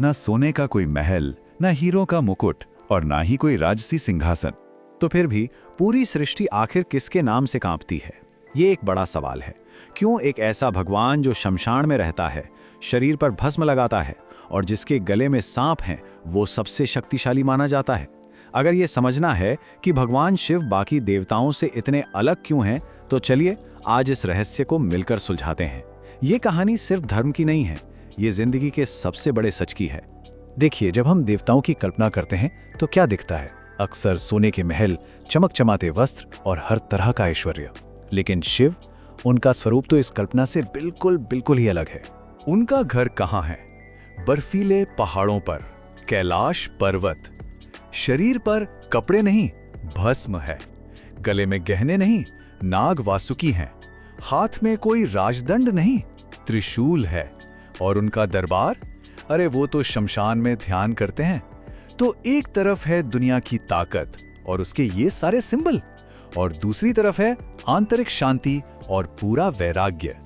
ना सोने का कोई महल, ना हीरो का मुकुट और ना ही कोई राजसी सिंहासन। तो फिर भी पूरी सृष्टि आखिर किसके नाम से कांपती है? ये एक बड़ा सवाल है। क्यों एक ऐसा भगवान जो शमशान में रहता है, शरीर पर भस्म लगाता है और जिसके गले में सांप हैं, वो सबसे शक्तिशाली माना जाता है? अगर ये समझना है कि भगवान शिव बाकी देवताओं से इतने अलग क्यों हैं, तो चलिए आज इस रहस्य को मिलकर सुलझाते हैं। ये कहानी सिर्फ धर्म की नहीं है, ये जिंदगी के सबसे बड़े सच की है। देखिए, जब हम देवताओं की कल्पना करते हैं तो क्या दिखता है? अक्सर सोने के महल, चमकचमाते वस्त्र और हर तरह का ऐश्वर्य। लेकिन शिव, उनका स्वरूप तो इस कल्पना से बिल्कुल ही अलग है। उनका घर कहाँ है? बर्फीले पहाड़ों पर, कैलाश पर्वत। शरीर पर कपड़े नहीं, भस्म है। गले में गहने नहीं, नाग वासुकी हैं। हाथ में कोई राजदंड नहीं, त्रिशूल है। और उनका दरबार, अरे वो तो शमशान में ध्यान करते हैं। तो एक तरफ है दुनिया की ताकत और उसके ये सारे सिंबल, और दूसरी तरफ है आंतरिक शांति और पूरा वैराग्य।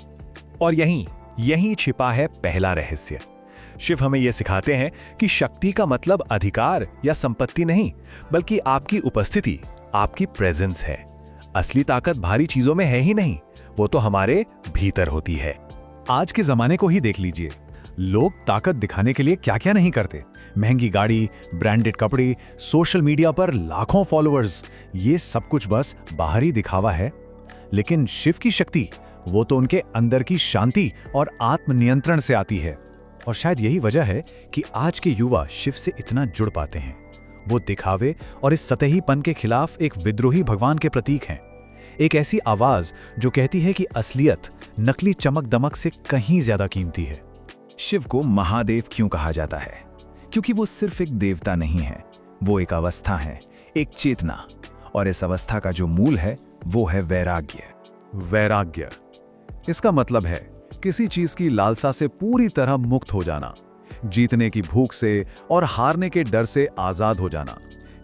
और यहीं छिपा है पहला रहस्य। शिव हमें यह सिखाते हैं कि शक्ति का मतलब अधिकार या संपत्ति नहीं, बल्कि आपकी उपस्थिति, आपकी प्रेजेंस है। असली ताकत भारी चीजों में है ही नहीं, वो तो हमारे भीतर होती है। आज के जमाने को ही देख लीजिए, लोग ताकत दिखाने के लिए क्या क्या नहीं करते। महंगी गाड़ी, ब्रांडेड कपड़े, सोशल मीडिया पर लाखों फॉलोअर्स, ये सब कुछ बस बाहरी दिखावा है। लेकिन शिव की शक्ति, वो तो उनके अंदर की शांति और आत्मनियंत्रण से आती है। और शायद यही वजह है कि आज के युवा शिव से इतना जुड़ पाते हैं। वो दिखावे और इस सतहीपन के खिलाफ एक विद्रोही भगवान के प्रतीक हैं। एक ऐसी आवाज जो कहती है कि असलियत नकली चमक दमक से कहीं ज्यादा कीमती है। शिव को महादेव क्यों कहा जाता है? क्योंकि वो सिर्फ एक देवता नहीं है, वो एक अवस्था है, एक चेतना। और इस अवस्था का जो मूल है वो है वैराग्य। वैराग्य, इसका मतलब है किसी चीज की लालसा से पूरी तरह मुक्त हो जाना, जीतने की भूख से और हारने के डर से आजाद हो जाना।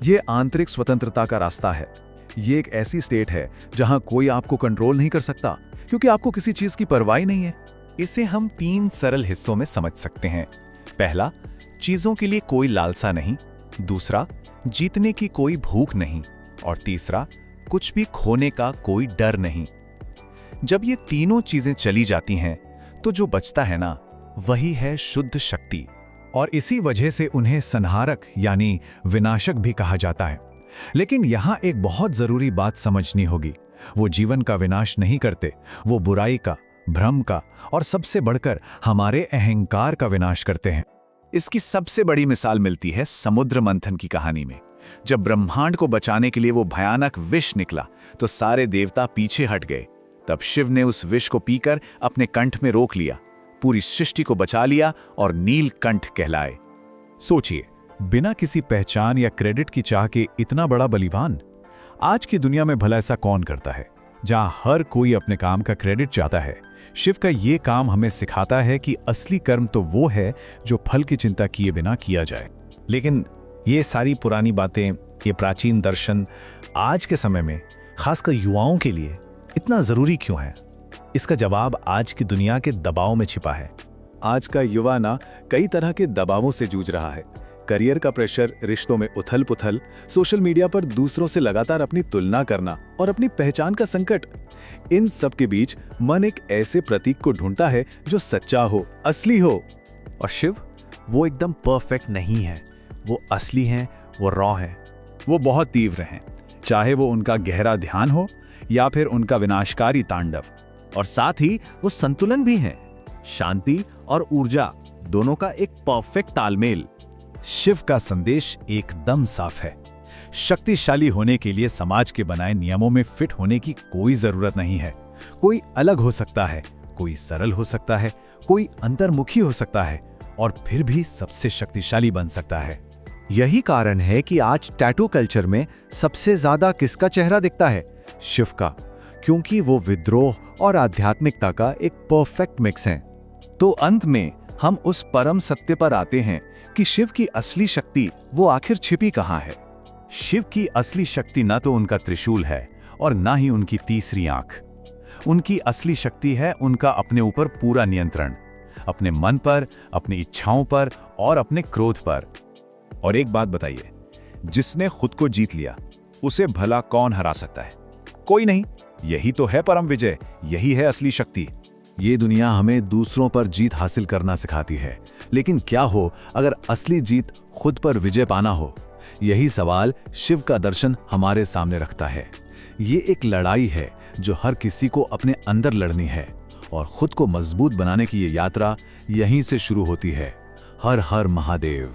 ये आंतरिक स्वतंत्रता का रास्ता है। ये एक ऐसी स्टेट है जहां कोई आपको कंट्रोल नहीं कर सकता, क्योंकि आपको किसी चीज की परवाह नहीं है। इसे हम 3 सरल हिस्सों में समझ सकते हैं। पहला, चीजों के लिए कोई लालसा नहीं। दूसरा, जीतने की कोई भूख नहीं। और तीसरा, कुछ भी खोने का कोई डर नहीं। जब ये तीनों चीजें चली जाती हैं, तो जो बचता है ना, वही है शुद्ध शक्ति। और इसी वजह से उन्हें संहारक यानी विनाशक भी कहा जाता है। लेकिन यहां एक बहुत जरूरी बात समझनी होगी। वो जीवन का विनाश नहीं करते, वो बुराई का, भ्रम का और सबसे बढ़कर हमारे अहंकार का विनाश करते हैं। इसकी सबसे बड़ी मिसाल मिलती है समुद्र मंथन की कहानी में। जब ब्रह्मांड को बचाने के लिए वो भयानक विष निकला, तो सारे देवता पीछे हट गए। तब शिव ने उस विष को पीकर अपने कंठ में रोक लिया, पूरी सृष्टि को बचा लिया और नीलकंठ कहलाए। सोचिए, बिना किसी पहचान या क्रेडिट की चाह के इतना बड़ा बलिदान। आज की दुनिया में भला ऐसा कौन करता है, जहां हर कोई अपने काम का क्रेडिट चाहता है? शिव का ये काम हमें सिखाता है कि असली कर्म तो वो है जो फल की चिंता किए बिना किया जाए। लेकिन ये सारी पुरानी बातें, ये प्राचीन दर्शन आज के समय में, खासकर युवाओं के लिए इतना जरूरी क्यों है? इसका जवाब आज की दुनिया के दबाव में छिपा है। आज का युवा ना कई तरह के दबावों से जूझ रहा है। करियर का प्रेशर, रिश्तों में उथल पुथल, सोशल मीडिया पर दूसरों से लगातार अपनी तुलना करना और अपनी पहचान का संकट। इन सब के बीच मन एक ऐसे प्रतीक को ढूंढता है जो सच्चा हो, असली हो। और शिव, वो एकदम परफेक्ट नहीं है। वो असली हैं, वो रॉ हैं। वो बहुत तीव्र हैं, चाहे वो उनका गहरा ध्यान हो या फिर उनका विनाशकारी तांडव। और साथ ही वो संतुलन भी है, शांति और ऊर्जा दोनों का एक परफेक्ट तालमेल। शिव का संदेश एकदम साफ है। शक्तिशाली होने के लिए समाज के बनाए नियमों में फिट होने की कोई जरूरत नहीं है। कोई अलग हो सकता है, कोई सरल हो सकता है, कोई अंतर्मुखी हो सकता है और फिर भी सबसे शक्तिशाली बन सकता है। यही कारण है कि आज टैटू कल्चर में सबसे ज्यादा किसका चेहरा दिखता है? शिव का, क्योंकि वो विद्रोह और आध्यात्मिकता का एक परफेक्ट मिक्स है। तो अंत में हम उस परम सत्य पर आते हैं कि शिव की असली शक्ति वो आखिर छिपी कहाँ है। शिव की असली शक्ति ना तो उनका त्रिशूल है और ना ही उनकी तीसरी आंख। उनकी असली शक्ति है उनका अपने ऊपर पूरा नियंत्रण। अपने मन पर, अपनी इच्छाओं पर और अपने क्रोध पर। और एक बात बताइए, जिसने खुद को जीत लिया उसे भला कौन हरा सकता है? कोई नहीं। यही तो है परम विजय, यही है असली शक्ति। ये दुनिया हमें दूसरों पर जीत हासिल करना सिखाती है, लेकिन क्या हो अगर असली जीत खुद पर विजय पाना हो? यही सवाल शिव का दर्शन हमारे सामने रखता है। ये एक लड़ाई है जो हर किसी को अपने अंदर लड़नी है, और खुद को मजबूत बनाने की ये यात्रा यहीं से शुरू होती है। हर हर महादेव।